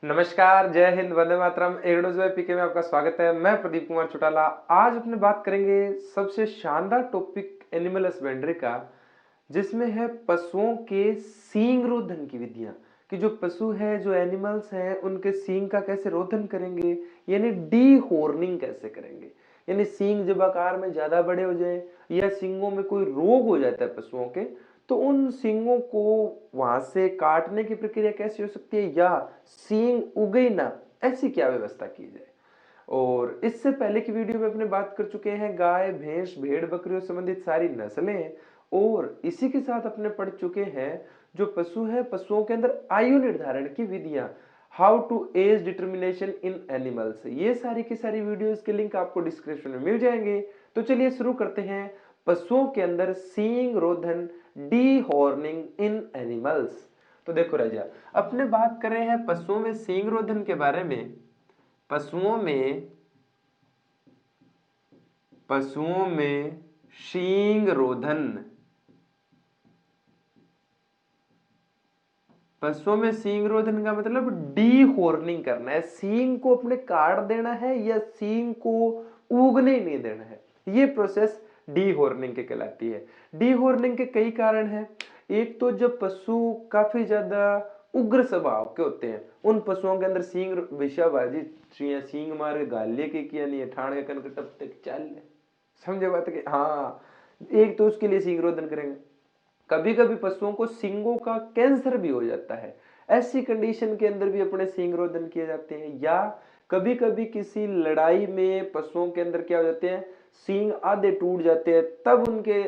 नमस्कार, जय हिंद, वंदे मातरम। एरोडोज बाय पीके में आपका स्वागत है। मैं प्रदीप कुमार चौटाला। आज अपने बात करेंगे सबसे शानदार टॉपिक एनिमल हस्बेंड्री का, जिसमें है पशुओं के सींग रोधन की विधियां। कि जो पशु है, जो एनिमल्स हैं, उनके सींग का कैसे रोधन करेंगे, यानी डी हॉर्निंग कैसे करेंगे। यानी सींग जब आकार में ज्यादा बड़े हो जाए या सींगों में कोई रोग हो जाता है पशुओं के, तो उन सींगों को वहां से काटने की प्रक्रिया कैसी हो सकती है, या सींग उगे ना, ऐसी क्या व्यवस्था की जाए। और इससे पहले की वीडियो में अपने बात कर चुके हैं गाय, भैंस, भेड़, बकरियों संबंधित सारी नस्लें, और इसी के साथ अपने पढ़ चुके हैं जो पशु है, पशुओं के अंदर आयु निर्धारण की विधियां, how to age determination in animals. ये सारी की सारी वीडियोस के लिंक आपको डिस्क्रिप्शन में मिल जाएंगे। तो चलिए शुरू करते हैं पशुओं के अंदर सींग रोधन, डी हॉर्निंग इन एनिमल्स। तो देखो राजा, अपने बात कर रहे हैं पशुओं में सींग रोधन के बारे में। पशुओं में सींग रोधन, पशुओं में सींग रोधन का मतलब डी हॉर्निंग करना है। सींग को अपने काट देना है या सींग को उगने ही नहीं देना है। ये प्रोसेस डी हॉर्निंग के कहलाती है। डी हॉर्निंग के कई कारण हैं। एक तो जब पशु काफी ज्यादा उग्र स्वभाव के होते हैं, उन पशुओं के अंदर सींग विषाबाजी, सींग मार के गालिए के किया नहीं है, ठाण के कन तब तक चल, समझे बात के। हाँ, एक तो उसके लिए सींग रोधन करेंगे। कभी कभी पशुओं को सींगों का कैंसर भी हो जाता है, ऐसी कंडीशन के अंदर भी अपने सींग रोधन किए जाते हैं। या कभी कभी किसी लड़ाई में पशुओं के अंदर क्या हो जाते हैं, सींग आधे टूट जाते हैं, तब उनके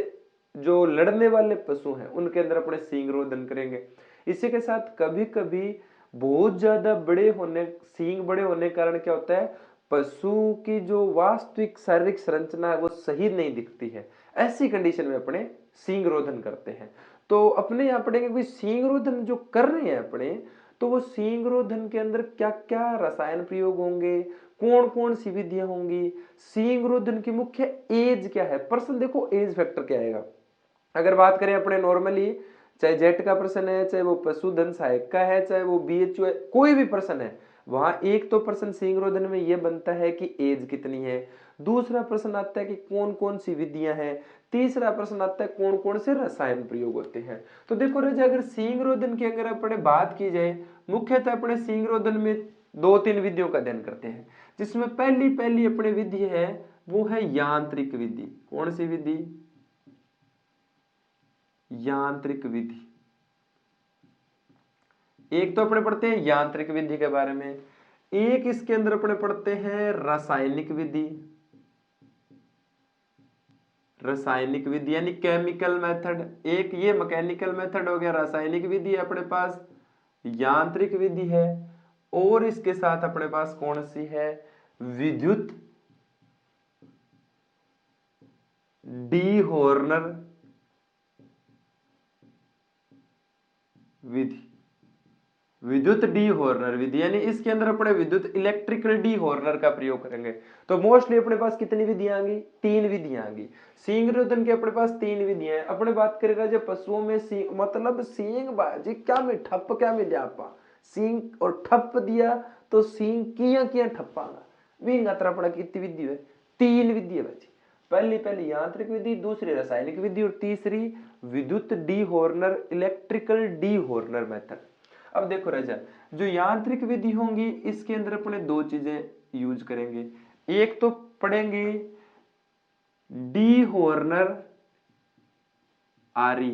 जो लड़ने वाले पशु हैं उनके अंदर अपने सींग रोधन करेंगे। इसी के साथ कभी कभी बहुत ज्यादा बड़े होने, सींग बड़े होने के कारण क्या होता है, पशु की जो वास्तविक शारीरिक संरचना है वो सही नहीं दिखती है। ऐसी कंडीशन में अपने सींग रोधन करते हैं। तो अपने यहाँ पढ़ेंगे भाई सींग रोधन जो कर रहे हैं अपने, तो वो सींग रोधन के अंदर क्या क्या रसायन प्रयोग होंगे, कौन कौन सी विधियां होंगी, सींग रोधन की मुख्य एज क्या है। पर्सन देखो एज फैक्टर क्या आएगा। अगर बात करें अपने नॉर्मली, चाहे जेट का पर्सन है, चाहे वो पशुधन सहायक का है, चाहे वो बीएचयू है, कोई भी पर्सन है, वहां एक तो प्रश्न सींग रोधन में यह बनता है कि एज कितनी है। दूसरा प्रश्न आता है कि कौन कौन सी विधियां हैं। तीसरा प्रश्न आता है कौन कौन से रसायन प्रयोग होते हैं। तो देखो राजा, अगर सींग रोधन की अगर अपने बात की जाए, मुख्यतः अपने सींग रोधन में दो तीन विधियों का अध्ययन करते हैं, जिसमें पहली पहली अपने विधि है वो है यांत्रिक विधि। कौन सी विधि? यांत्रिक विधि। एक तो अपने पढ़ते हैं यांत्रिक विधि के बारे में, एक इसके अंदर अपने पढ़ते हैं रासायनिक विधि। रासायनिक विधि यानी केमिकल मेथड, एक ये मैकेनिकल मेथड हो गया, रासायनिक विधि है अपने पास, यांत्रिक विधि है, और इसके साथ अपने पास कौन सी है, विद्युत डी हॉर्नर विधि। विद्युत डी हॉर्नर विधि यानी इसके अंदर अपने विद्युत इलेक्ट्रिकल डी हॉर्नर का प्रयोग करेंगे। तो मोस्टली अपने पास कितनी विधियां आ गई? तीन विधियां आ गई। सींग रोधन के अपने पास तीन विधियां हैं। अपने बात करेगा जब पशुओं में सींग, मतलब सींग बाजी क्या में ठप क्या में जापा, सींग और ठप दिया तो सींग किया किया ठप्पागा विंग अतर अपना कितनी विधि है? तीन विधि है बाजी। पहली पहली यांत्रिक विधि, दूसरी रासायनिक विधि, और तीसरी विद्युत D Horner, electrical D Horner method. अब देखो राजा, जो यांत्रिक विधि होंगी इसके अंदर अपने दो चीजें यूज करेंगे। एक तो पढ़ेंगे डी हॉर्नर आरी,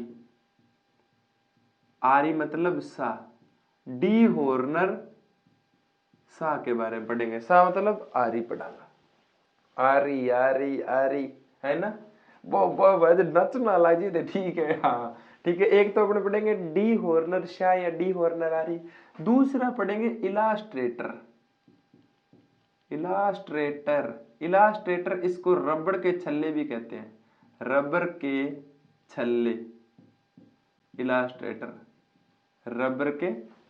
आरी मतलब सा, डी हॉर्नर सा के बारे में पढ़ेंगे। सा मतलब आरी पढ़ाना, आरी आरी आरी, है ना। वो नचना लाजी थे, ठीक है। हाँ ठीक है। एक तो अपने पढ़ेंगे डी हॉर्नर शाह या डी हॉर्नर आरी, दूसरा पढ़ेंगे इलास्ट्रेटर। इलास्ट्रेटर, इलास्ट्रेटर इसको रबड़ के छल्ले भी कहते हैं, रबर के छल्ले, इलास्ट्रेटर।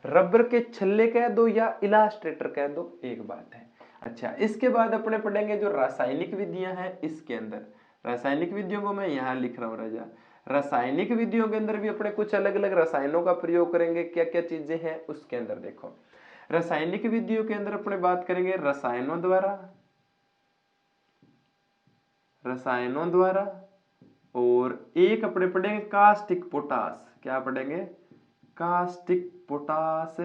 रबर के छल्ले कह दो या इलास्ट्रेटर कह दो, एक बात है। अच्छा, इसके बाद अपने पढ़ेंगे जो रासायनिक विधियां हैं इसके अंदर। रासायनिक विधियों को मैं यहां लिख रहा हूं राजा। रासायनिक विधियों के अंदर भी अपने कुछ अलग अलग रसायनों का प्रयोग करेंगे। क्या क्या चीजें हैं उसके अंदर देखो। रासायनिक विधियों के अंदर अपने बात करेंगे रसायनों द्वारा, और एक अपने पढ़ेंगे कास्टिक पोटास। क्या पढ़ेंगे? कास्टिक पोटास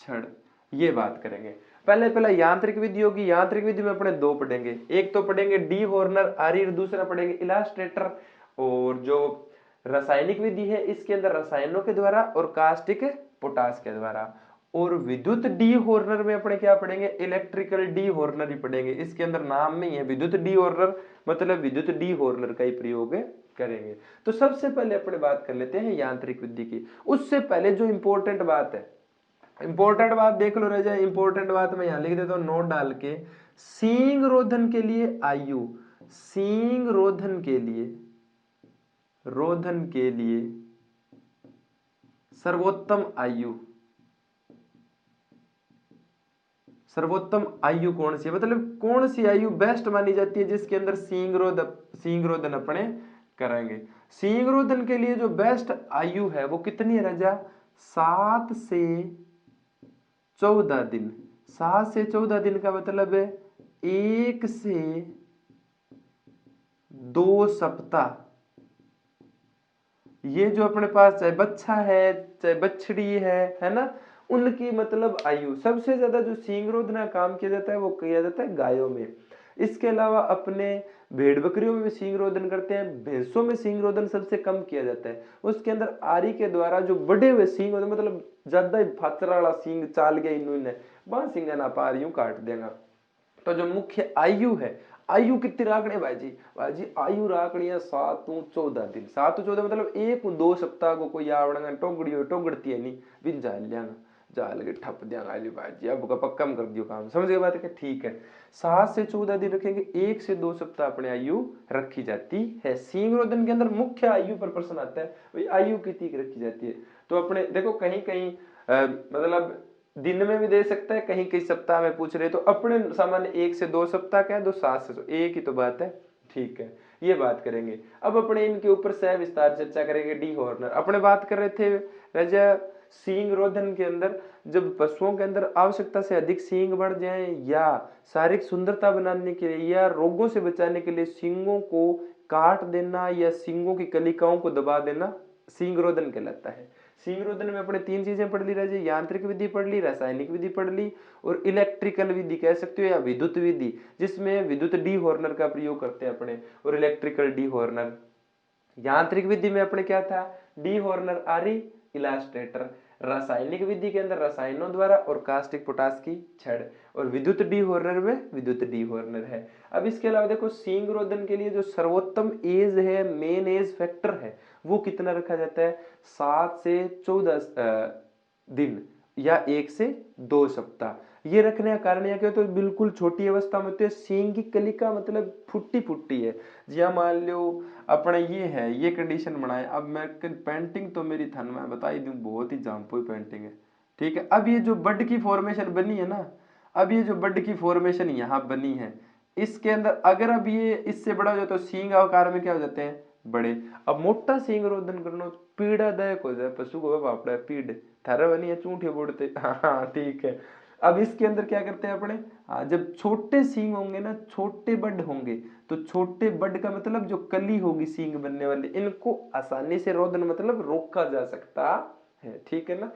छड़, ये बात करेंगे। पहले यांत्रिक विधि होगी। यांत्रिक विधि में अपने दो पढ़ेंगे, एक तो पढ़ेंगे डी हॉर्नर आरी, दूसरा पढ़ेंगे इलास्ट्रेटर। और जो रासायनिक विधि है इसके अंदर रसायनों के द्वारा और कास्टिक पोटास के द्वारा। और विद्युत डी हॉर्नर में अपने क्या पढ़ेंगे? इलेक्ट्रिकल डी हॉर्नर ही पढ़ेंगे। इसके अंदर नाम में ही है विद्युत डी हॉर्नर, मतलब विद्युत डी हॉर्नर का ही प्रयोग करेंगे। तो सबसे पहले अपने बात कर लेते हैं यांत्रिक विधि की। उससे पहले जो इंपॉर्टेंट बात है, इंपॉर्टेंट बात देख लो रह जाए, इंपॉर्टेंट बात मैं यहां लिख देता हूं नोट डाल के। सींग रोधन के लिए आयु, सींग रोधन के लिए सर्वोत्तम आयु कौन सी है? मतलब कौन सी आयु बेस्ट मानी जाती है जिसके अंदर सींग रोधन अपने करेंगे। सींग रोधन के लिए जो बेस्ट आयु है वो कितनी है राजा? 7 से 14 दिन। 7 से 14 दिन का मतलब है 1 से 2 सप्ताह। ये जो अपने पास चाहे बच्चा है चाहे बछड़ी है ना, उनकी मतलब आयु। सबसे ज्यादा जो सींग रोधन काम किया जाता है वो किया जाता है गायों में। इसके अलावा अपने भेड़ बकरियों में भी सींग रोधन करते हैं। भैंसों में सींग रोधन सबसे कम किया जाता है। उसके अंदर आरी के द्वारा जो बड़े हुए सींग होते, मतलब ज्यादा ही फाचरा वाला सींग चाल गया इन्होंने बां सिंगा ना पा रही हूं काट देगा। तो जो मुख्य आयु है, आयु कितनी राखनी भाईजी आयु राखनी है 7 से 14 दिन। 7 से 14 मतलब 1 से 2 सप्ताह को कोई आवड़ेगा टोगड़ती है नहीं बिन जाल लियांगा, जाल के ठप दियांगा भाईजी अब का पक्का कर दियो काम। समझ गए बात है? ठीक है, 7 से 14 दिन रखेंगे, 1 से 2 सप्ताह अपने आयु रखी जाती है। सींग रोधन के अंदर मुख्य आयु पर प्रश्न आता है, भाई आयु कितनी रखी जाती है? तो अपने देखो कहीं कहीं मतलब दिन में भी दे सकता है, कहीं कहीं सप्ताह में पूछ रहे, तो अपने सामान्य 1 से 2 सप्ताह का है, 7 से 1 ही तो बात है। ठीक है, ये बात करेंगे। अब अपने इनके ऊपर सह विस्तार चर्चा करेंगे। डी हॉर्नर अपने बात कर रहे थे राजा, सींग रोधन के अंदर जब पशुओं के अंदर आवश्यकता से अधिक सींग बढ़ जाए या शारीरिक सुंदरता बनाने के लिए या रोगों से बचाने के लिए सींगों को काट देना या सींगों की कलिकाओं को दबा देना सींग रोधन कहलाता है। सींग रोधन में अपने 3 चीजें पढ़ ली राजे, यांत्रिक विधि पढ़ ली, रासायनिक विधि पढ़ ली और इलेक्ट्रिकल विधि कह सकते हो या विद्युत विधि, जिसमें विद्युत डी हॉर्नर का प्रयोग करते हैं अपने, और इलेक्ट्रिकल डी हॉर्नर। यांत्रिक विधि में अपने क्या था? डी हॉर्नर आरी, इलास्ट्रेटर। रासायनिक विधि के अंदर रसायनों द्वारा और कास्टिक पोटास की छड़, और विद्युत डी हॉर्नर में विद्युत डी हॉर्नर है। अब इसके अलावा देखो सींग रोधन के लिए जो सर्वोत्तम एज है, मेन एज फैक्टर है, वो कितना रखा जाता है? 7 से 14 दिन या 1 से 2 सप्ताह। ये रखने का कारण यह क्या, तो बिल्कुल छोटी अवस्था में होती है। सींग की कलिका मतलब फुट्टी है। जी मान लो अपने ये है, ये कंडीशन बनाए। अब मैं पेंटिंग तो मेरी थन में बता ही दूं, बहुत ही जामपुई पेंटिंग है। ठीक है, अब ये जो बड की फॉर्मेशन बनी है ना, अब ये जो बड की फॉर्मेशन यहाँ बनी है, इसके अंदर अगर अब ये इससे बड़ा हो जाए तो सींग आकार में क्या हो जाते हैं? बड़े। अब मोटा सींग रोधन करना पीड़ादायक हो जाए पशु को, बापड़ा पीड़ थारा बनी है चूंठे बोड़ते। हाँ ठीक है, अब इसके अंदर क्या करते हैं अपने, जब छोटे सींग होंगे ना, छोटे बड होंगे, तो छोटे बड का मतलब जो कली होगी सींग बनने वाले, इनको आसानी से रोधन मतलब रोका जा सकता है। ठीक है ना,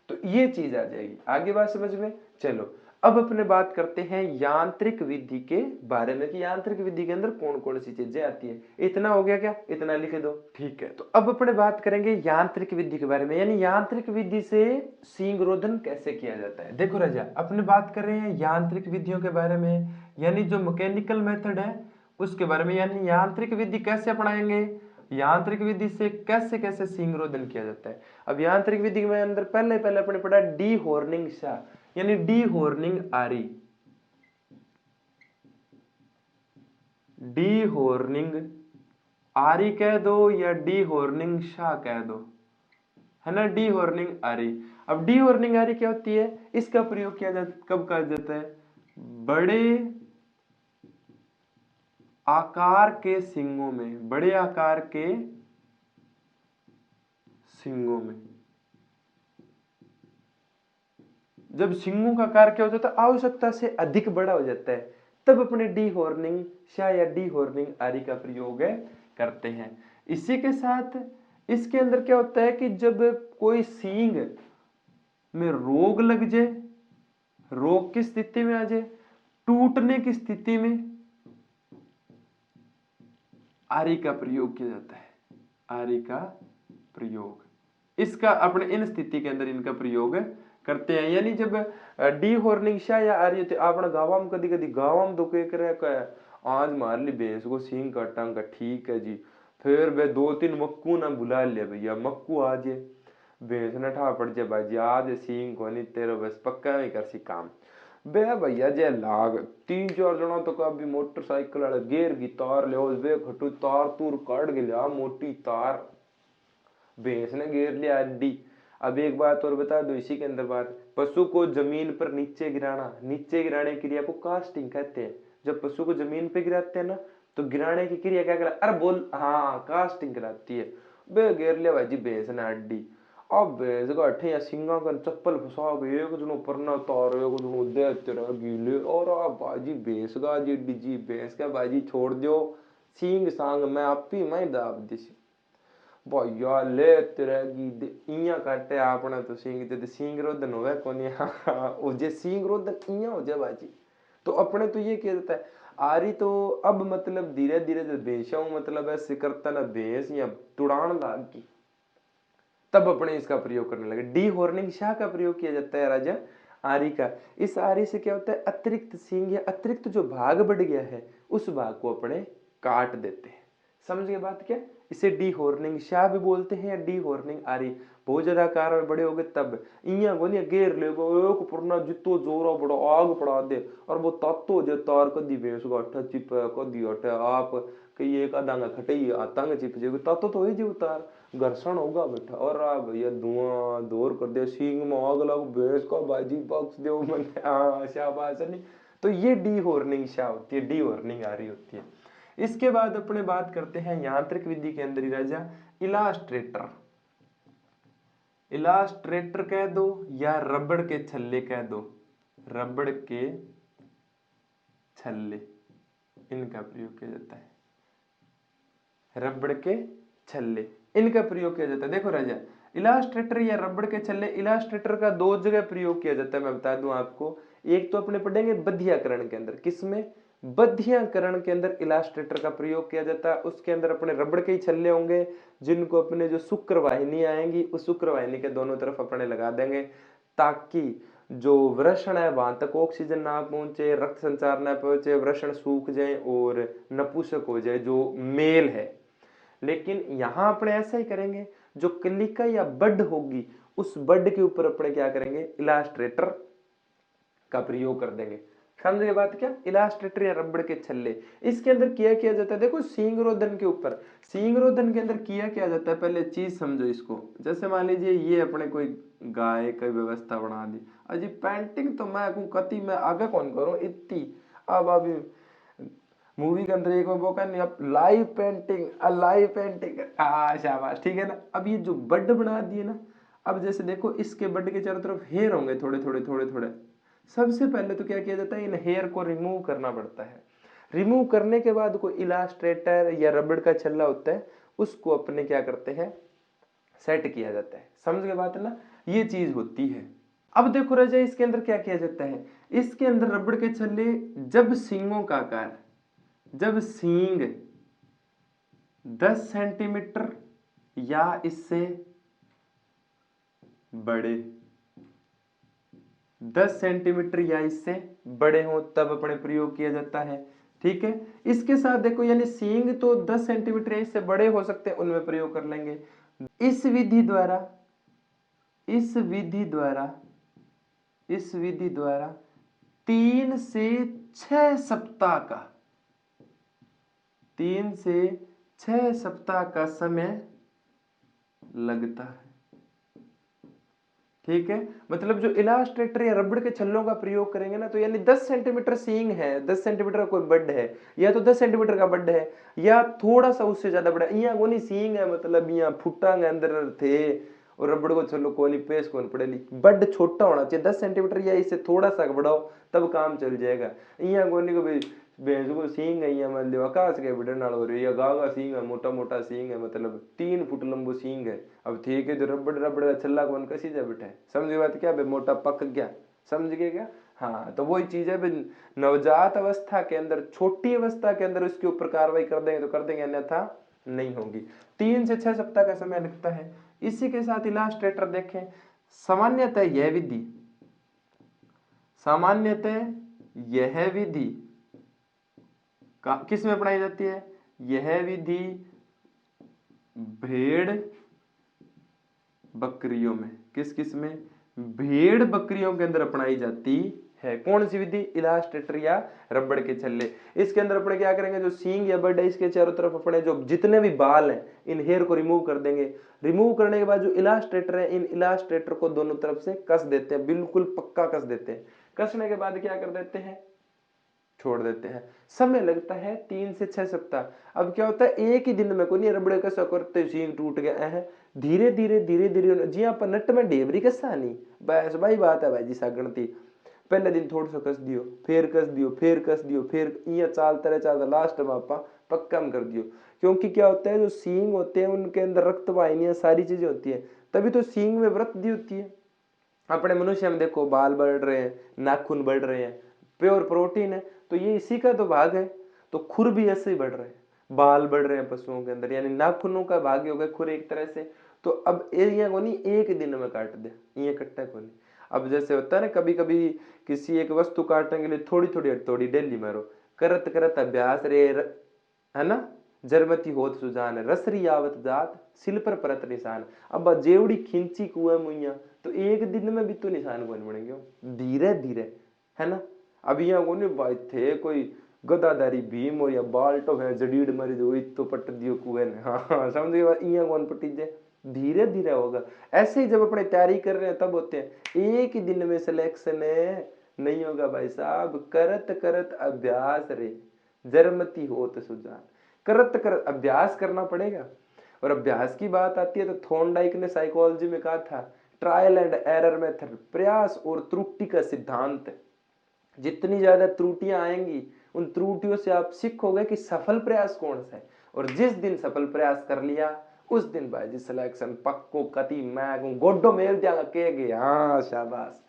तो ये चीज आ जाएगी। आगे बात समझ में? चलो अब अपने बात करते हैं यांत्रिक विधि के बारे में कि यांत्रिक विधि के अंदर कौन कौन सी चीजें आती है। इतना हो गया क्या? इतना लिख दो। ठीक है, तो अब अपने बात करेंगे यांत्रिक विधि के बारे में, यानी यांत्रिक विधि से सींग रोधन कैसे किया जाता है। देखो राजा, अपने बात कर रहे हैं यांत्रिक विधियों के बारे में, यानी जो मैकेनिकल मेथड है उसके बारे में, यानी यांत्रिक विधि कैसे अपनाएंगे, यांत्रिक विधि से कैसे कैसे सींग रोधन किया जाता है। अब यांत्रिक विधि में अंदर पहले अपने पढ़ा डी हॉर्निंग शाह, यानी डी हॉर्निंग आरी, डी हॉर्निंग आरी कह दो या डी हॉर्निंग शाह कह दो, है ना, डी हॉर्निंग आरी। अब डी हॉर्निंग आरी क्या होती है? इसका प्रयोग किया जाता कब किया जाता है? बड़े आकार के सींगों में, बड़े आकार के सींगों में, जब सींगों का आकार क्या हो जाता है, आवश्यकता से अधिक बड़ा हो जाता है, तब अपने डी हॉर्निंग शाह या डी हॉर्निंग आरी का प्रयोग करते हैं। इसी के साथ इसके अंदर क्या होता है कि जब कोई सींग में रोग लग जाए, रोग की स्थिति में आ जाए, टूटने की स्थिति में आरी का प्रयोग किया जाता है। आरी का प्रयोग इसका अपने इन स्थिति के अंदर इनका प्रयोग करते हैं। यानी जब डी हॉर्निंग शाह या आरी होते अपना गाँव में कदी कदी गाँव में तो आज मार ली भैंस को सींग काटांगा, ठीक है जी, फिर वे 2-3 मक्कू ना बुला लिया भैया, मक्कू आज भैंस ने ठा पड़ जाए भाई आज सींग को नहीं तेरे बस पक्का नहीं कर सी काम बे भैया जे लाग 3-4 जना तो कभी मोटरसाइकिल वाले गेर की तार ले वे खटू तार तूर काट के लिया मोटी तार भैंस ने घेर लिया अड्डी। अब एक बात और बता दो इसी के अंदर बात, पशु को जमीन पर नीचे गिराना, नीचे गिराने की क्रिया को कास्टिंग कहते हैं। जब पशु को जमीन पे गिराते हैं ना तो गिराने की क्रिया क्या कहलाती है, अरे बोल, हाँ कास्टिंग कहलाती है। बे घेर लिया भाई जी भैंस ने अड्डी, अब भैंस का अठे या सिंगा का चप्पल फंसा के एक जनो परना तार एक जनो दे तेरा गीले और आ बाजी भैंस का जी डीजी भैंस का बाजी छोड़ दियो सिंग सांग मैं आप ही मैं दाब दिसी भैया ले तेरे गी इया काटे आपने तो सिंग ते सिंग रोदन होवे कोनी ओ जे सिंग रोदन इया हो जाए बाजी। तो अपने तो ये कह देता है आरी तो अब मतलब धीरे धीरे जब भैंसा मतलब ऐसे करता ना भैंस या तुड़ान लाग गई तब अपने इसका प्रयोग करने लगे। डी हॉर्निंग शाह का प्रयोग किया जाता है राजा आरी का। इस आरी से क्या होता है अतिरिक्त सींग या अतिरिक्त जो भाग बढ़ गया है उस भाग को अपने काट देते हैं। समझ गए बात क्या, इसे डी हॉर्निंग शाह भी बोलते हैं या डी हॉर्निंग आरी। बहुत ज्यादा आकार में बड़े हो गए तब इया को नहीं घेर ले एक पुरना जितो जोरा बड़ा आग पड़ा दे और वो तत्तो जो तार कदी भैंस का अठा चिप कदी अठा आप कई एक आधांगा खटई आतांगा चिप जे तत्तो तो ही जी उतार घर्षण होगा बेटा और आ भैया धुआं दूर कर दे सींग में आग लग भैंस का बाजी बक्स दो मन शाबाश नहीं। तो ये डी हॉर्निंग शाह होती है, डी हॉर्निंग आरी होती है। इसके बाद अपने बात करते हैं यांत्रिक विधि के अंदर ही राजा इलास्ट्रेटर। इलास्ट्रेटर कह दो या रबड़ के छल्ले कह दो, रबड़ के छल्ले इनका प्रयोग किया जाता है। रबड़ के छल्ले इनका प्रयोग किया जाता है। देखो राजा इलास्ट्रेटर या रबड़ के छल्ले, इलास्ट्रेटर का 2 जगह प्रयोग किया जाता है मैं बता दूं आपको। एक तो अपने पढ़ेंगे बधियाकरण के अंदर, किसमें बधियाकरण के अंदर इलास्ट्रेटर का प्रयोग किया जाता है। उसके अंदर अपने रबड़ के ही छल्ले होंगे जिनको अपने जो शुक्र वाहिनी आएंगी उस शुक्र वाहिनी के दोनों तरफ अपने लगा देंगे ताकि जो वृषण है वहां तक ऑक्सीजन ना पहुंचे, रक्त संचार ना पहुंचे, वृषण सूख जाए और नपुंसक हो जाए जो मेल है। लेकिन यहां अपने ऐसा ही करेंगे, जो कलिका या बड होगी उस बड के ऊपर अपने क्या करेंगे इलास्ट्रेटर का प्रयोग कर देंगे। समझ गए बात क्या, इलास्ट्रेटर या रबड़ के छल्ले। इसके अंदर किया जाता है, देखो सींगरोधन के ऊपर, सींगरोधन के अंदर किया जाता है। पहले चीज समझो इसको, जैसे मान लीजिए ये अपने कोई गाय की व्यवस्था बना दी, अजी पेंटिंग तो मैं कति मैं आगे कौन करूं इतनी। अब अभी मूवी के अंदर एक वो कहने अब लाइव पेंटिंग, लाइव पेंटिंग, शाबाश ठीक है ना। अब ये जो बड बना दिए ना, अब जैसे देखो इसके बड के चारों तरफ हेयर होंगे थोड़े थोड़े थोड़े थोड़े। सबसे पहले तो क्या किया जाता है इन हेयर को रिमूव करना पड़ता है। रिमूव करने के बाद कोई इलास्ट्रेटर या रबड़ का छल्ला होता है उसको अपने क्या करते हैं सेट किया जाता है। समझ गए बात ना, ये चीज होती है। अब देखो राजा इसके अंदर क्या किया जाता है, इसके अंदर रबड़ के छल्ले जब सींगों का आकार, जब सींग 10 सेंटीमीटर या इससे बड़े, 10 सेंटीमीटर या इससे बड़े हो तब अपने प्रयोग किया जाता है। ठीक है, इसके साथ देखो यानी सींग तो 10 सेंटीमीटर या इससे बड़े हो सकते हैं उनमें प्रयोग कर लेंगे। इस विधि द्वारा 3 से 6 सप्ताह का 3 से 6 सप्ताह का समय लगता है। ठीक है, मतलब जो इलास्ट्रेटर या रबड़ के छल्लों का प्रयोग करेंगे ना तो यानी 10 सेंटीमीटर सींग है, 10 सेंटीमीटर का कोई बड है या तो 10 सेंटीमीटर का बड है या थोड़ा सा उससे ज्यादा बड़ा, यहाँ वो नहीं सींग है मतलब यहाँ फुटा के अंदर थे और रबड़ को चलो कोनी पेश कौन पड़ेली, बड छोटा होना चाहिए 10 सेंटीमीटर या इससे थोड़ा सा बढ़ाओ तब काम चल जाएगा। इया कोनी को भाई भैंस को सींग है, मान लो आकाश के बिडन हो रही है, गाँव का सींग है, मोटा मोटा सींग है, मतलब 3 फुट लंबो सींग है। अब ठीक है, जो रबड़ रबड़ का छल्ला कौन कसी जा बैठा है, समझ बात क्या भाई, मोटा पक गया, समझ गए क्या। हाँ, तो वही चीज है भाई, नवजात अवस्था के अंदर, छोटी अवस्था के अंदर उसके ऊपर कार्रवाई कर देंगे तो कर देंगे, अन्यथा नहीं होगी। 3 से 6 सप्ताह का समय लगता है। इसी के साथ इलास्ट्रेटर देखें, सामान्यतः यह विधि, सामान्यतः यह विधि किस में अपनाई जाती है, यह विधि भेड़ बकरियों में, किस किस में, भेड़ बकरियों के अंदर अपनाई जाती है। कौन सी विधि, इलास्ट्रेटर या रबड़ के छल्ले। इसके अंदर अपने क्या करेंगे, जो सींग या बड है इसके चारों तरफ अपने जो जितने भी बाल हैं इन हेयर को रिमूव कर देंगे। रिमूव करने के बाद जो इलास्ट्रेटर है, इन इलास्ट्रेटर को दोनों तरफ से कस देते हैं, बिल्कुल पक्का कस देते हैं। कसने के बाद क्या कर देते हैं, छोड़ देते हैं। समय लगता है 3 से 6 सप्ताह। अब क्या होता है, एक ही दिन में कोई नहीं रबड़े कसा करते सींग टूट गया है, धीरे धीरे धीरे धीरे जी आप नट में डेबरी कसा नहीं, बस भाई बात है भाई जी सागणती। पहले दिन थोड़ा सा कस दियो, फिर कस दियो, फिर कस दियो, फिर ये चालता रहे चालता, लास्ट में आप पक्का में कर दियो। क्योंकि क्या होता है, जो सींग होते हैं उनके अंदर रक्त वाहिनियां सारी चीजें होती है, तभी तो सींग में वृद्धि होती है। अपने मनुष्य में देखो बाल बढ़ रहे हैं, नाखून बढ़ रहे हैं, प्योर प्रोटीन है, तो ये इसी का तो भाग है। तो खुर भी ऐसे ही बढ़ रहे हैं, बाल बढ़ रहे हैं पशुओं के अंदर, यानी नाखूनों का भाग हो गया खुर एक तरह से। तो अब ये को नहीं एक दिन में काट दे, ये कट्टा को नहीं। अब जैसे होता है ना, कभी कभी किसी एक वस्तु काटने के लिए थोड़ी थोड़ी थोड़ी डेली मारो, करत करत अभ्यास रे है ना, जरमती होत सुजान, रसरी आवत जात सिल पर परत निशान। अब जेवड़ी खिंची कुआ मुइया, तो एक दिन में भी तो निशान बन बनेंगे, धीरे धीरे, है ना। अब यहाँ को नहीं भाई थे कोई गदाधारी भीम और या बाल्टो है जडीड मरी दो तो पट दियो कुएं ने, हाँ समझ गए, यहाँ कौन पटीजे, धीरे धीरे होगा। ऐसे ही जब अपने तैयारी कर रहे हैं तब होते हैं, एक ही दिन में सिलेक्शन नहीं होगा भाई साहब, करत करत अभ्यास रे जरमती होत सुजान, करत करत अभ्यास करना पड़ेगा। और अभ्यास की बात आती है तो थॉर्नडाइक ने साइकोलॉजी में कहा था, ट्रायल एंड एरर मेथड, प्रयास और त्रुटि का सिद्धांत। जितनी ज्यादा त्रुटियां आएंगी उन त्रुटियों से आप सीखोगे कि सफल प्रयास कौन सा है, और जिस दिन सफल प्रयास कर लिया उस दिन भाई जी सिलेक्शन पक्को कति मैं गोडो मेल दिया के, हाँ शाबाश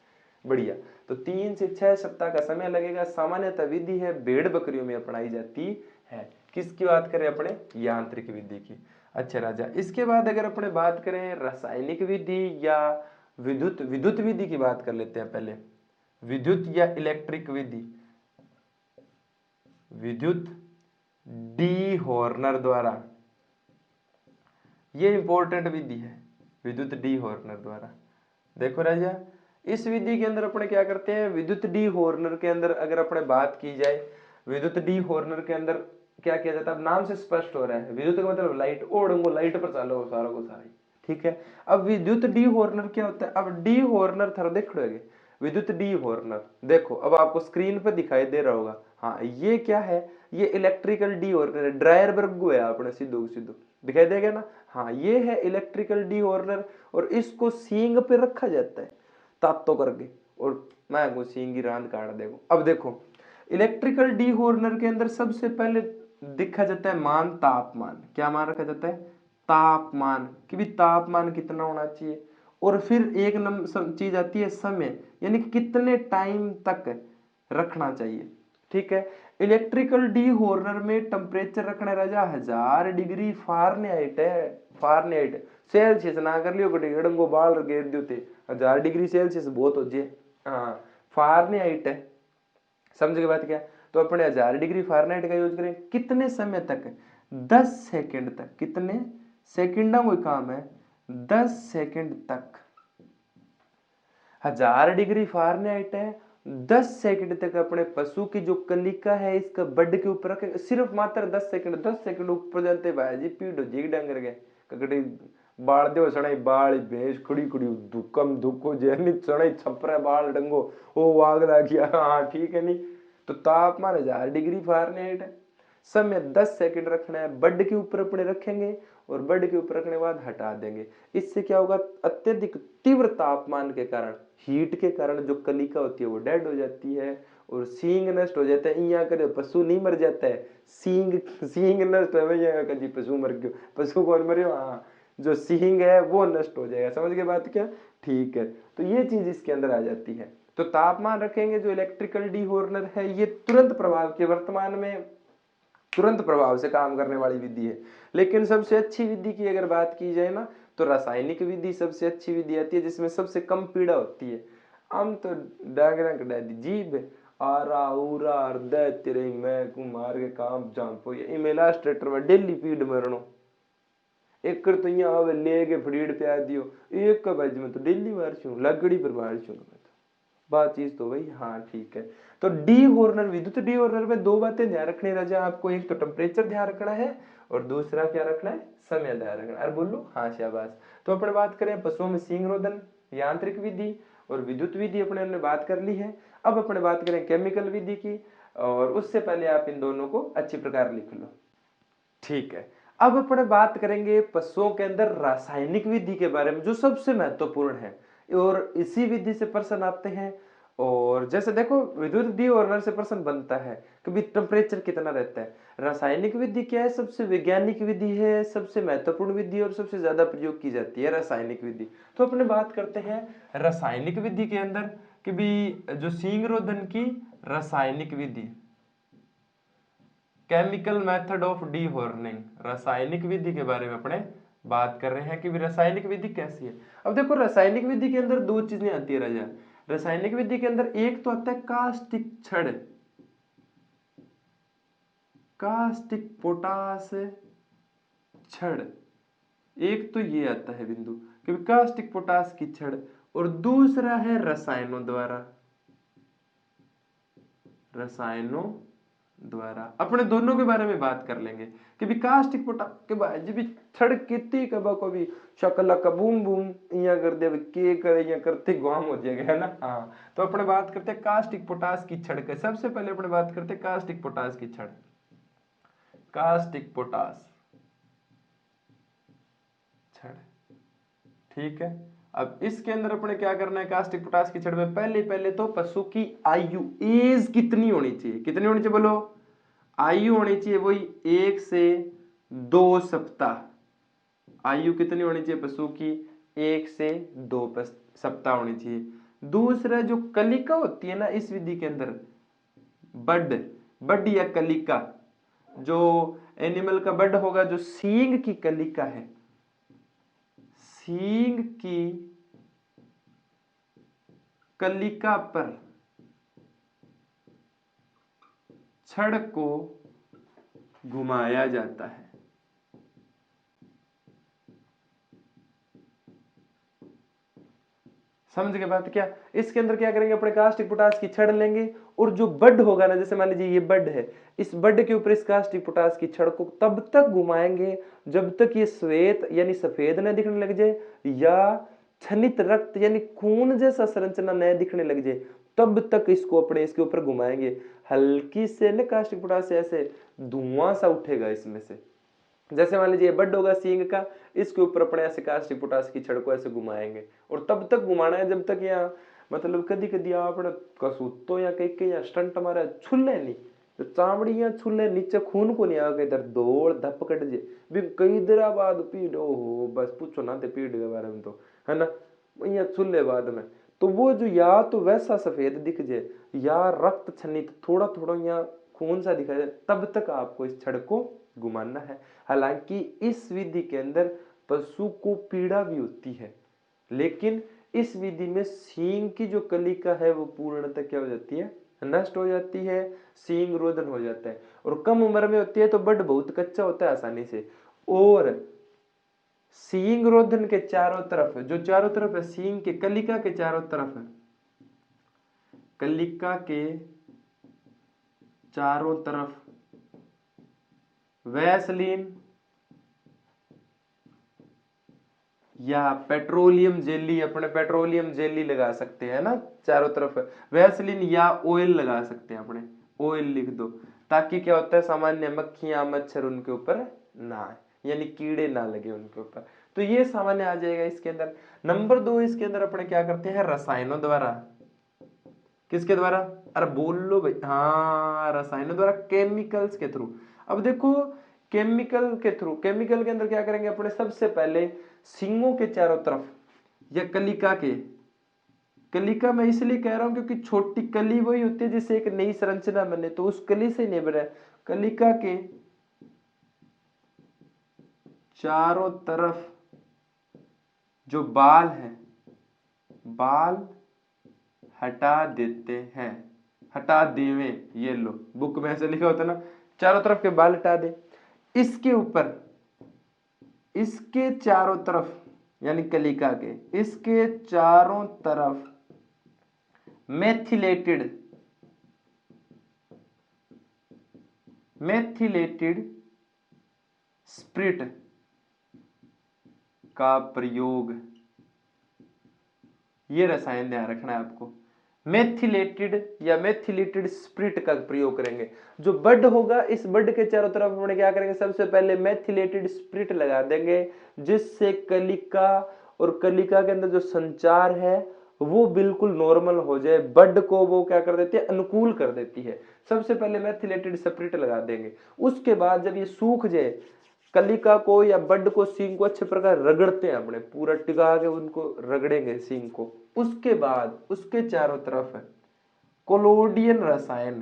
बढ़िया। तो 3 से 6 सप्ताह का समय लगेगा। सामान्यतः विधि है भेड़ बकरियों में अपनाई जाती है। किसकी बात करें अपने, यांत्रिक विधि की। अच्छा राजा, इसके बाद अगर अपने बात करें रासायनिक विधि या विद्युत विधि की बात कर लेते हैं पहले। विद्युत या इलेक्ट्रिक विधि, विद्युत डी हॉर्नर द्वारा, ये इंपॉर्टेंट विधि है, विद्युत डी हॉर्नर द्वारा। देखो राजा, इस विधि के अंदर अपने क्या करते हैं, विद्युत डी हॉर्नर के अंदर अगर अपने बात की जाए, विद्युत डी हॉर्नर के अंदर क्या किया जाता है, अब नाम से स्पष्ट हो रहा है, विद्युत का मतलब लाइट, ओढ़ो लाइट पर चालो सारा को सारा, ठीक है। अब विद्युत डी हॉर्नर क्या होता है, अब डी हॉर्नर थर देख लोगे, विद्युत डी हॉर्नर देखो अब आपको स्क्रीन पर दिखाई दे रहा होगा, हाँ ये क्या है, ये इलेक्ट्रिकल डी हॉर्नर, ड्रायर बर्ग है अपने सीधो सीधो दिखाई देगा ना, हाँ ये है इलेक्ट्रिकल डी हॉर्नर। और इसको सींग पे रखा जाता है तातो करके, और मैं वो सींग की रांद काट देखो। अब देखो इलेक्ट्रिकल डी हॉर्नर के अंदर सबसे पहले दिखा जाता है मान तापमान, क्या मान रखा जाता है, तापमान, कि भी तापमान कितना होना चाहिए। और फिर एक चीज आती है समय, यानी कितने टाइम तक रखना चाहिए, ठीक है। इलेक्ट्रिकल डी हॉर्नर में टेम्परेचर रखना राजा 1000 डिग्री फारेनहाइट है, फारेनहाइट सेल्सियस ना कर लियो गड़ंगो बाल गेर दियो थे, 1000 डिग्री सेल्सियस बहुत हो जाए, हाँ फारेनहाइट है, समझ के बात क्या। तो अपने 1000 डिग्री फारेनहाइट का यूज करें कितने समय तक, 10 सेकंड तक, कितने सेकंड कोई काम है, 10 सेकंड तक। 1000 डिग्री फारेनहाइट है, 10 सेकंड तक अपने पशु की जो कलिका है इसका बड के ऊपर रखेंगे, सिर्फ मात्र 10 सेकंड, 10 सेकंड ऊपर जाते भाई जी पीड़ हो जाएगी डंगर के ककड़ी बाल दे सड़ाई बाल भैंस खड़ी खड़ी दुकम दुको जैनी सड़ाई छपरा बाल डंगो ओ वाग ला गया, हाँ ठीक है नहीं। तो तापमान 1000 डिग्री फारेनहाइट है, समय 10 सेकंड रखना है, बड के ऊपर अपने रखेंगे और बेड के ऊपर रखने के बाद हटा देंगे। इससे क्या होगा, अत्यधिक तीव्र तापमान के कारण, हीट के कारण जो कलिका होती है वो डेड हो जाती है और सींग नष्ट हो जाता है। यहाँ करे पशु नहीं मर जाता है, सींग नष्ट है भैया, कभी पशु मर गयो, पशु कौन मरे, हाँ जो सींग है वो नष्ट हो जाएगा। समझ गए बात क्या, ठीक है। तो ये चीज इसके अंदर आ जाती है। तो तापमान रखेंगे। जो इलेक्ट्रिकल डीहॉर्नर है ये तुरंत प्रभाव के, वर्तमान में तुरंत प्रभाव से काम करने वाली विधि है। लेकिन सबसे अच्छी विधि की अगर बात की जाए ना, तो रासायनिक विधि सबसे अच्छी विधि आती है जिसमें सबसे कम पीड़ा होती है। हम तो डागरा कटा दी जीभ आरा उरा हृदय तेरे मैं कुमार के काम जांपो इमेलास्ट्रेटर में डेली पीड़ मरनो एक कर तो यहाँ आवे ले के फड़ीड़ पे दियो एक का बाजी में तो डेली मार छू लगड़ी पर मार छू मैं तो बात चीज तो वही, हाँ ठीक है। तो डी हॉर्नर विद्युत डी हॉर्नर में दो बातें ध्यान रखनी राजा आपको, एक तो टेम्परेचर ध्यान रखना है और दूसरा क्या रखना है, समय ध्यान रखना। अरे बोलो हाँ शाबाश। तो अपन बात करें पशुओं में सींग रोधन, यांत्रिक विधि और विद्युत विधि अपने बात कर ली है। अब अपने बात करें केमिकल विधि की, और उससे पहले आप इन दोनों को अच्छी प्रकार लिख लो, ठीक है। अब अपन बात करेंगे पशुओं के अंदर रासायनिक विधि के बारे में जो सबसे महत्वपूर्ण है, और इसी विधि से प्रश्न आते हैं। और जैसे देखो विद्युत डी हॉर्नर से प्रश्न बनता है कि टेम्परेचर कितना रहता है। रासायनिक विधि क्या है, सबसे वैज्ञानिक विधि है, सबसे महत्वपूर्ण विधि और सबसे ज्यादा प्रयोग की जाती है रासायनिक विधि। तो अपने बात करते हैं रासायनिक विधि के अंदर कि भी जो सींग रोधन की रासायनिक विधि, chemical method of dehorning, रासायनिक विधि के बारे में अपने बात कर रहे हैं कि रासायनिक विधि कैसी है। अब देखो रासायनिक विधि के अंदर दो चीजें आती है राजा। रासायनिक विधि के अंदर एक तो आता है कास्टिक छड़, कास्टिक पोटास छड़, एक तो ये आता है बिंदु कि कास्टिक पोटास की छड़, और दूसरा है रसायनों द्वारा, रसायनों द्वारा। अपने दोनों के बारे में बात कर लेंगे कि कास्टिक पोटास के बाद भी छड़ कितनी कबा को भी शकला का बूम बूम यहाँ कर दे के करे यहाँ करते गुआम हो जाएगा है ना। हाँ तो अपने बात करते हैं कास्टिक पोटास की छड़ के। सबसे पहले अपने बात करते हैं कास्टिक पोटास की छड़, कास्टिक पोटास छड़, ठीक है। अब इसके अंदर अपने क्या करना है, कास्टिक पोटास की छड़ में पहले तो पशु की आयु एज कितनी होनी चाहिए, कितनी होनी चाहिए बोलो, आयु होनी चाहिए वही 1 से 2 सप्ताह। आयु कितनी होनी चाहिए पशु की, 1 से 2 सप्ताह होनी चाहिए। दूसरा जो कलिका होती है ना इस विधि के अंदर, बड या कलिका, जो एनिमल का बड होगा, जो सींग की कलिका है, सींग की कलिका पर छड़ को घुमाया जाता है। समझ गए बात क्या। इसके अंदर क्या करेंगे, अपने कास्टिक पोटास की छड़ लेंगे और जो बड होगा ना, जैसे मान लीजिए ये बड है, इस बड के ऊपर इस कास्टिक पोटास की छड़ को तब तक घुमाएंगे जब तक ये श्वेत यानी सफेद न दिखने लग जाए या छनित रक्त यानी खून जैसा संरचना न दिखने लग जाए, तब तक इसको अपने इसके ऊपर घुमाएंगे। हल्की से न कास्टिक पोटास से ऐसे धुआं सा उठेगा इसमें से, जैसे मान लीजिए बड होगा सींग का, इसके ऊपर अपने ऐसे कास्टिक पोटास की छड़ को ऐसे घुमाएंगे और तब तक घुमाना है जब तक यहाँ मतलब कदी कदी आपने कसूतो या कहीं कहीं स्टंट हमारा छुले नहीं, तो चामड़ी यहाँ छुले नीचे खून को नहीं आगे इधर दौड़ धप कट जे भी कई देर बाद पीड़, ओहो बस पूछो ना ते पीड़ के बारे में तो है ना, यहाँ छुले बाद में तो वो जो या तो वैसा सफेद दिख जाए या रक्त छन्नी थोड़ा थोड़ा यहाँ खून सा दिखा जाए, तब तक आपको इस छड़ को घुमाना है। हालांकि इस विधि के अंदर पशु को पीड़ा भी होती है, लेकिन इस विधि में सींग की जो कलिका है वो पूर्णतः क्या हो जाती है, नष्ट हो जाती है, सींग रोधन हो जाता है। और कम उम्र में होती है तो बड बहुत कच्चा होता है आसानी से। और सींग रोधन के चारों तरफ, जो चारों तरफ है सींग के कलिका के चारों तरफ है, कलिका के चारों तरफ वैसलीन या पेट्रोलियम जेली, अपने पेट्रोलियम जेली लगा सकते हैं ना चारों तरफ, वैसलीन या ऑयल लगा सकते हैं, अपने ऑयल लिख दो, ताकि क्या होता है सामान्य मक्खियां मच्छर उनके ऊपर ना आए। यानी कीड़े ना लगे उनके ऊपर। तो ये सामान्य आ जाएगा इसके अंदर। नंबर 2 इसके अंदर अपने क्या करते हैं, रसायनों द्वारा। किसके द्वारा, अरे बोल लो भाई, हाँ रसायनों द्वारा, केमिकल्स के थ्रू। अब देखो केमिकल के थ्रू, केमिकल के अंदर क्या करेंगे अपने, सबसे पहले सींगों के चारों तरफ या कलिका के, कलिका मैं इसलिए कह रहा हूं क्योंकि छोटी कली वही होती है जिससे एक नई संरचना बने, तो उस कली से नहीं बना, कलिका के चारों तरफ जो बाल है, बाल हटा देते हैं, हटा देवे, ये लो बुक में ऐसे लिखा होता है ना, चारों तरफ के बाल हटा दे। इसके ऊपर, इसके चारों तरफ यानी कलिका के, इसके चारों तरफ मेथिलेटेड, मेथिलेटेड स्प्रिट का प्रयोग, ये रसायन ध्यान रखना है आपको, मेथिलेटेड या मेथिलेटेड स्प्रिट का प्रयोग करेंगे। जो बड होगा, इस बड के चारों तरफ हमने क्या करेंगे, सबसे पहले मेथिलेटेड स्प्रिट लगा देंगे, जिससे कलिका और कलिका के अंदर जो संचार है वो बिल्कुल नॉर्मल हो जाए, बड को वो क्या कर देती है, अनुकूल कर देती है। सबसे पहले मेथिलेटेड स्प्रिट लगा देंगे। उसके बाद जब ये सूख जाए, कलिका को या बड को, सींग को अच्छे प्रकार रगड़ते हैं अपने, पूरा टिका के उनको रगड़ेंगे सींग को। उसके बाद उसके चारों तरफ कोलोडियन रसायन,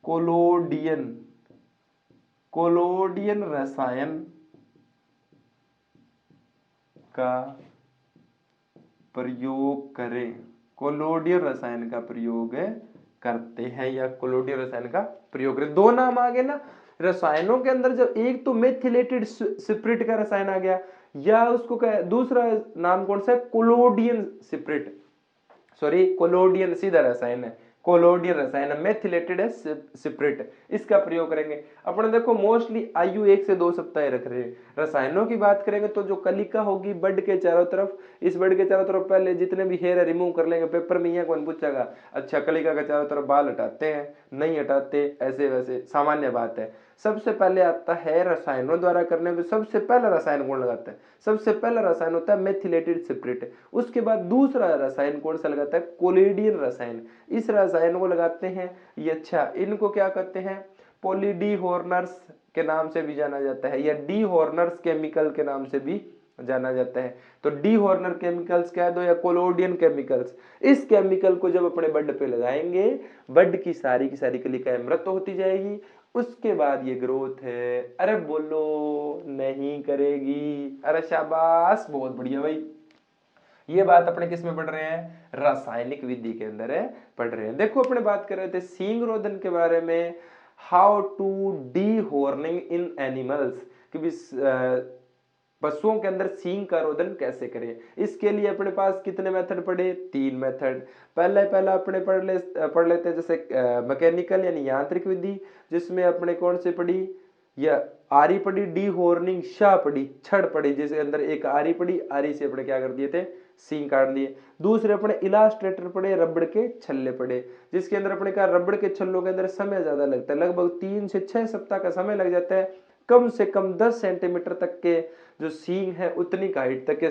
कोलोडियन, कोलोडियन रसायन का प्रयोग करें, कोलोडियन रसायन का प्रयोग करते हैं या कोलोडियन रसायन का प्रयोग करें। दो नाम आ गए ना रसायनों के अंदर, जब एक तो मेथिलेटेड स्प्रिट का रसायन आ गया, या उसको क्या, दूसरा नाम कौन सा है, कोलोडियन स्प्रिट, सॉरी कोलोडियन सीधा रसायन है, कोलोडियन रसायन है, मेथिलेटेड है स्प्रिट, इसका प्रयोग करेंगे। अपने देखो मोस्टली आयु 1 से 2 सप्ताह रख रहे हैं। रसायनों की बात करेंगे तो जो कलिका होगी बड के चारों तरफ, इस बड के चारों तरफ पहले जितने भी हेयर रिमूव कर लेंगे। पेपर में यह कौन पूछेगा, अच्छा कलिका के चारों तरफ बाल हटाते हैं, नहीं हटाते, ऐसे वैसे सामान्य बात है। सबसे पहले आता है रसायनों द्वारा करने में, सबसे पहला रसायन कौन लगाता है, सबसे पहला रसायन होता है मेथिलेटेड स्प्रिट। उसके बाद दूसरा रसायन कौन सा लगाता है, कोलिडियन रसायन, इस रसायन को लगाते हैं ये। अच्छा, इनको क्या कहते हैं, पॉली डी हॉर्नर्स के नाम से भी जाना जाता है, या डी हॉर्नर्स केमिकल के नाम से भी जाना जाता है। तो डी हॉर्नर केमिकल्स कह दो या कोलोडियन केमिकल्स, इस केमिकल को जब अपने बड पे लगाएंगे, बड की सारी कलिकाएं मृत होती जाएगी। उसके बाद ये ग्रोथ है, अरे बोलो नहीं करेगी, अरे शाबाश, बहुत बढ़िया भाई। ये बात अपने किस में पढ़ रहे हैं, रासायनिक विधि के अंदर है पढ़ रहे हैं। देखो अपने बात कर रहे थे सींग रोधन के बारे में, how to dehorning in animals, कि पशुओं के अंदर सींग का रोधन कैसे करें। इसके लिए अपने पास कितने मेथड पढ़े, 3 मेथड। पहला अपने पढ़ लेते हैं, जैसे मैकेनिकल यानी यांत्रिक विधि, जिसमें अपने कौन से पढ़ी, या आरी पड़ी, डी हॉर्निंग, शाह पड़ी, छड़ पड़ी, जिसके अंदर एक आरी पड़ी, आरी से अपने क्या कर दिए थे, सींग काट लिए। दूसरे अपने इलास्ट्रेटर पड़े, रबड़ के छल्ले पड़े, जिसके अंदर अपने कहा रबड़ के छल्लों के अंदर समय ज्यादा लगता है, लगभग 3 से 6 सप्ताह का समय लग जाता है। कम से कम 10 सेंटीमीटर तक के जो सींग है, उतनी का हाइट तक के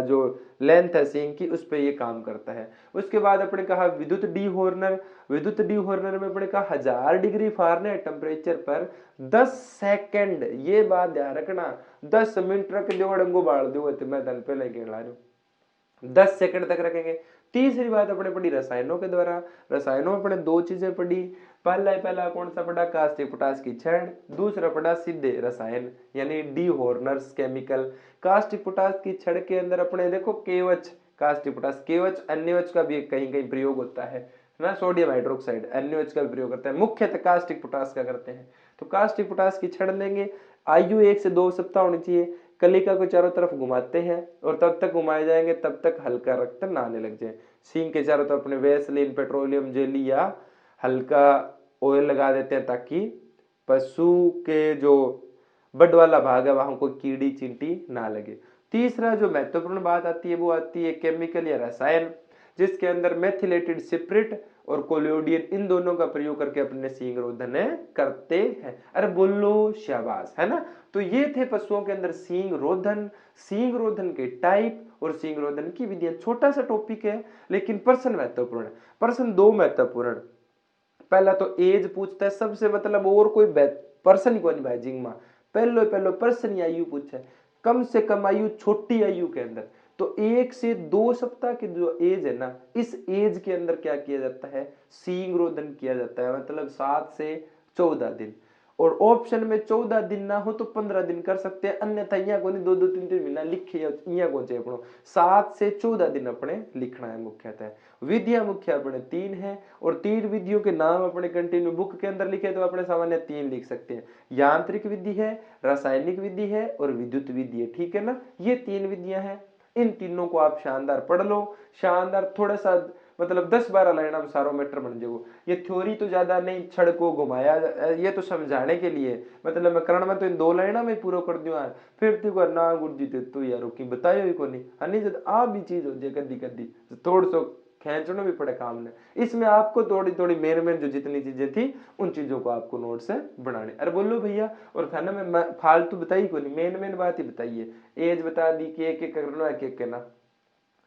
जो लेंथ है सींग की, उस पर ये काम करता है। उसके बाद अपने कहा विद्युत डी हॉर्नर, विद्युत डी हॉर्नर में अपने कहा 1000 डिग्री फ़ारेनहाइट टेम्परेचर पर 10 सेकंड, ये बात ध्यान रखना, 10 मिनट रख दो डंगो बाढ़ दो, मैं धन पे लेके ला रहा हूं, 10 सेकंड तक रखेंगे। तीसरी बात अपने पढ़ी रसायनों के द्वारा, रसायनों में अपने 2 चीजें पढ़ी। पहला कौन सा पढ़ा, कास्टिक पोटास की छड़, दूसरा पढ़ा सीधे रसायन यानी D Horner's chemical. Caustic potash की छड़ के अंदर अपने देखो केवच, कास्टिक पोटास, केवच NaOH का भी कहीं कहीं प्रयोग होता है ना, सोडियम हाइड्रोक्साइड NaOH का प्रयोग करते हैं, मुख्यतः कास्टिक पोटास का करते हैं। तो कास्टिक पोटास की छड़ लेंगे, आयु 1 से 2 सप्ताह होनी चाहिए। कलिका को चारों तरफ घुमाते हैं और तब तक घुमाए जाएंगे तब तक हल्का रक्त नहाने लग जाए। सींग के चारों तरफ अपने वैसलीन, पेट्रोलियम जेली या हल्का ऑयल लगा देते हैं, ताकि पशु के जो बड वाला भाग है वहां कोई कीड़ी चींटी ना लगे। तीसरा जो महत्वपूर्ण बात आती है वो आती है केमिकल या रसायन। जिसके अंदर मेथिलेटेड सिप्रेट और कोलियोडियन इन दोनों का प्रयोग करके अपने सींग रोधन करते हैं। अरे बोलो शाबाश, है ना। तो ये थे पशुओं के अंदर सींग रोधन के टाइप और सींग रोधन की विधियां। छोटा सा टॉपिक है लेकिन प्रश्न महत्वपूर्ण है। प्रश्न दो महत्वपूर्ण। पहला तो एज पूछता है सबसे, मतलब और कोई पर्सन को नहीं भाई में पहलो पर्सन आयु पूछा है, कम से कम आयु छोटी आयु के अंदर। तो 1 से 2 सप्ताह की जो एज है ना, इस एज के अंदर क्या किया जाता है, सींग रोधन किया जाता है, मतलब 7 से 14 दिन। और ऑप्शन में 14 दिन ना हो तो 15 दिन कर सकते हैं, अन्यथा यहाँ को नहीं 2-2 3-3 महीना लिखे यहाँ को चाहिए अपनो 7 से 14 दिन अपने लिखना है मुख्यतः। विधियां मुख्य अपने 3 है और 3 विधियों के नाम अपने कंटिन्यू बुक के अंदर लिखे तो अपने सामान्य 3 लिख सकते हैं। यांत्रिक विधि है, रासायनिक विधि है और विद्युत विधि है, ठीक है ना। ये 3 विधियां हैं, इन तीनों को आप शानदार पढ़ लो। शानदार थोड़ा सा मतलब 10-12 लाइन में सारो मैटर बन जाओ। ये थ्योरी तो ज्यादा नहीं, छड़ को घुमाया, ये तो समझाने के लिए, मतलब मैं करण में तो इन 2 लाइन में पूरा कर दूं यार, फिर तू ना गुरुजी ते तू यार की बतायो ही को नहीं हनी जब आप भी चीज हो जाए कदी कदी थोड़ा सो खींचना भी पड़े काम ने। इसमें आपको थोड़ी थोड़ी मेन जो जितनी चीजें थी उन चीजों को आपको नोट से बनाने। अरे बोलो भैया, और खाना में फालतू बताई को नहीं, मेन बात ही बताइए। एज बता दी के करना है के ना,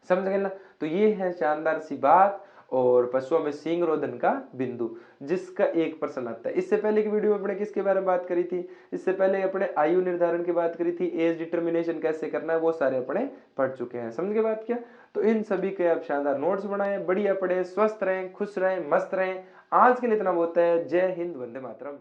समझ गए ना। तो ये है शानदार सी बात और पशुओं में सींग रोधन का बिंदु, जिसका 1 प्रश्न आता है। इससे पहले की वीडियो में अपने किसके बारे में बात करी थी, इससे पहले अपने आयु निर्धारण की बात करी थी, एज डिटर्मिनेशन कैसे करना है वो सारे अपने पढ़ चुके हैं, समझ गए बात क्या। तो इन सभी के आप शानदार नोट्स बनाए, बढ़िया पढ़े, स्वस्थ रहें, खुश रहें, मस्त रहें। आज के लिए इतना बहुत है। जय हिंद, वंदे मातरम।